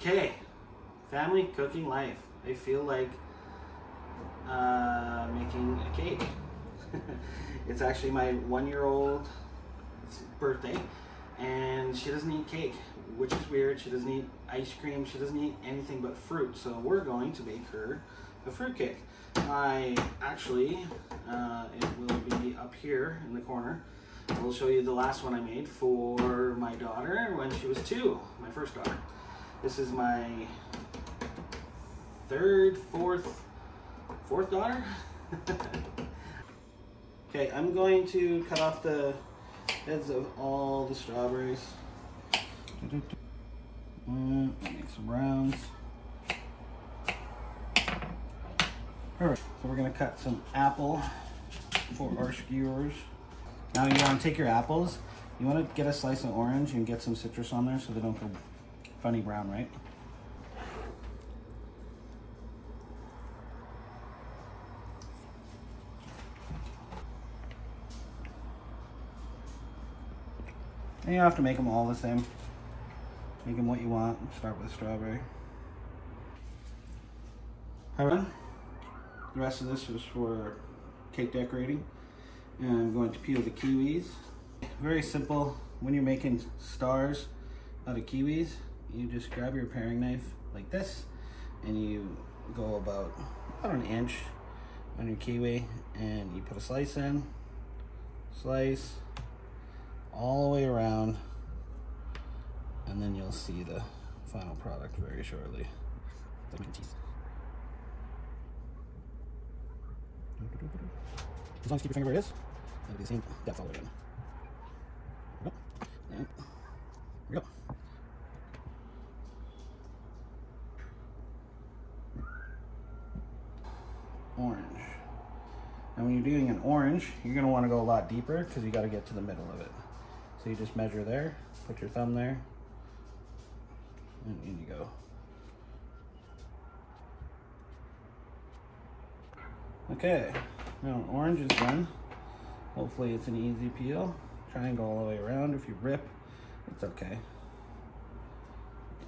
Okay, family cooking life. I feel like making a cake. It's actually my 1-year-old's birthday, and she doesn't eat cake, which is weird. She doesn't eat ice cream. She doesn't eat anything but fruit. So we're going to make her a fruit cake. I actually, it will be up here in the corner. I'll show you the last one I made for my daughter when she was 2, my first daughter. This is my fourth daughter. Okay, I'm going to cut off the heads of all the strawberries. Make some rounds. Alright, so we're going to cut some apple for our skewers. Now you want to take your apples, you want to get a slice of orange and get some citrus on there so they don't go funny brown, right? And you don't have to make them all the same. Make them what you want. Start with strawberry. Alright, the rest of this is for cake decorating. And I'm going to peel the kiwis. Very simple. When you're making stars out of kiwis, you just grab your paring knife like this, and you go about an inch on your kiwi, and you put a slice in, slice all the way around, and then you'll see the final product very shortly. As long as you keep your finger where it is, it'll be the same depth all the way in. There we go. Orange. And when you're doing an orange, you're going to want to go a lot deeper because you got to get to the middle of it. So you just measure there, put your thumb there, and in you go. Okay, now orange is done. Hopefully it's an easy peel. Try and go all the way around. If you rip, it's okay.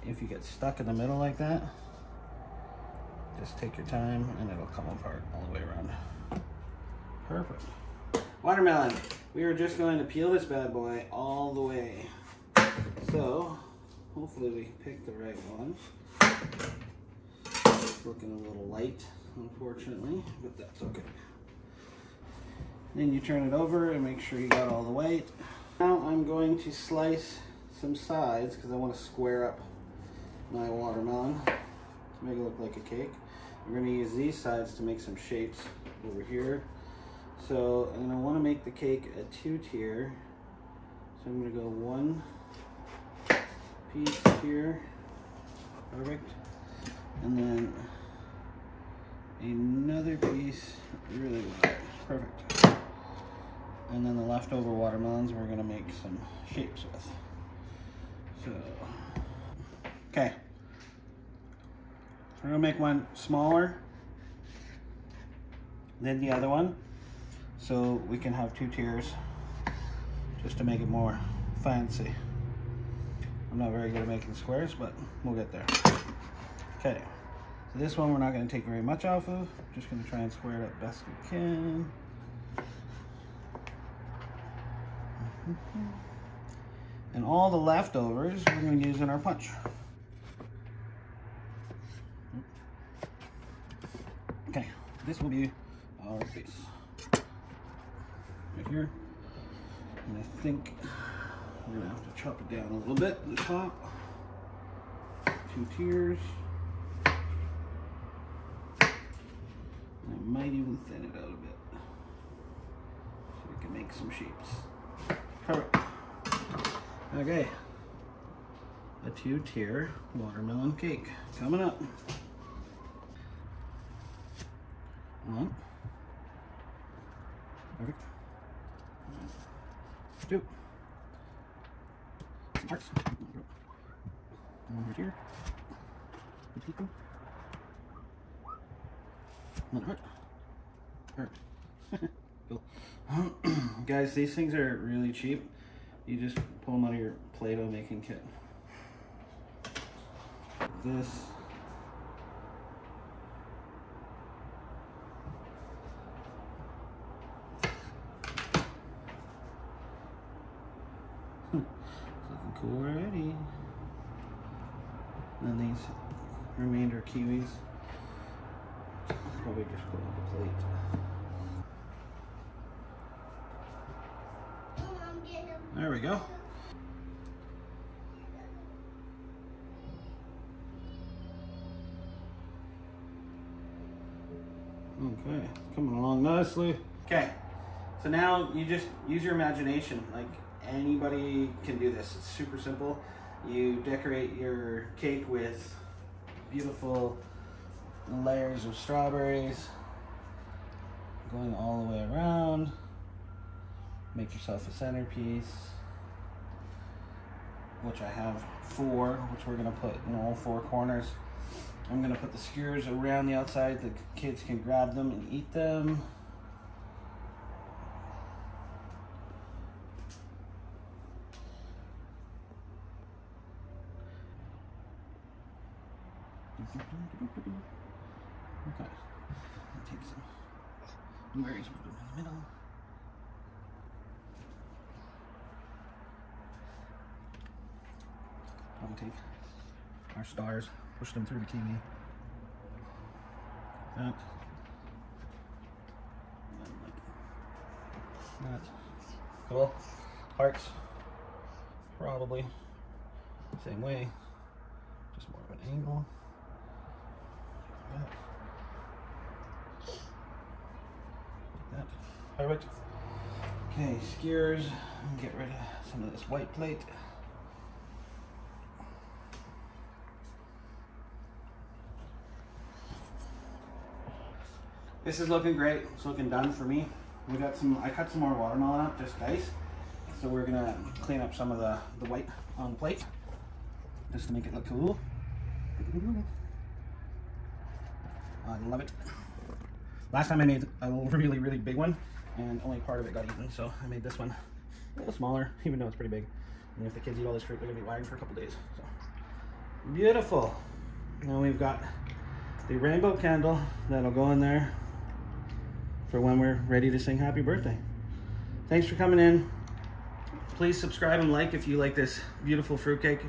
If you get stuck in the middle like that, just take your time and it'll come apart all the way around. Perfect. Watermelon. We are just going to peel this bad boy all the way. So, hopefully we pick the right one. It's looking a little light, unfortunately, but that's okay. Then you turn it over and make sure you got all the white. Now I'm going to slice some sides because I want to square up my watermelon to make it look like a cake. I'm going to use these sides to make some shapes over here. So, and I want to make the cake a 2-tier. So I'm going to go one piece here, perfect, and then another piece really wide, perfect. And then the leftover watermelons we're going to make some shapes with. So, okay. We're going to make one smaller than the other one, so we can have 2 tiers, just to make it more fancy. I'm not very good at making squares, but we'll get there. Okay, so this one we're not going to take very much off of. Just going to try and square it up best we can. And all the leftovers we're going to use in our punch. Okay, this will be our base. Right here. And I think we're going to have to chop it down a little bit at the top. 2 tiers. And I might even thin it out a bit so we can make some shapes. Perfect. Okay. A 2-tier watermelon cake coming up. 1. Perfect. 2. Some hearts. One right here. Another heart. Perfect. Cool. Guys, these things are really cheap. You just pull them out of your Play-Doh making kit. this. It's looking cool already. And then these remainder kiwis, probably just put on the plate. There we go. Okay, coming along nicely. Okay, so now you just use your imagination. Like, anybody can do this. It's super simple. You decorate your cake with beautiful layers of strawberries going all the way around. Make yourself a centerpiece, which I have 4, which we're gonna put in all 4 corners. I'm gonna put the skewers around the outside. The kids can grab them and eat them. Okay, I'll take some blueberries, put them in the middle. I'll take our stars, push them through the kiwi. That. And like that. Cool. Hearts. Probably. Same way. Just more of an angle. Like that. Perfect. Okay, skewers. Get rid of some of this white plate. This is looking great. It's looking done for me. We got some. I cut some more watermelon up, just dice. So we're gonna clean up some of the white on the plate, just to make it look cool. I love it. Last time I made a really, really big one, and only part of it got eaten. So I made this one a little smaller, even though it's pretty big. And if the kids eat all this fruit, they're gonna be wired for a couple days. So beautiful. Now we've got the rainbow candle that'll go in there for when we're ready to sing happy birthday. Thanks for coming in. Please subscribe and like if you like this beautiful fruitcake.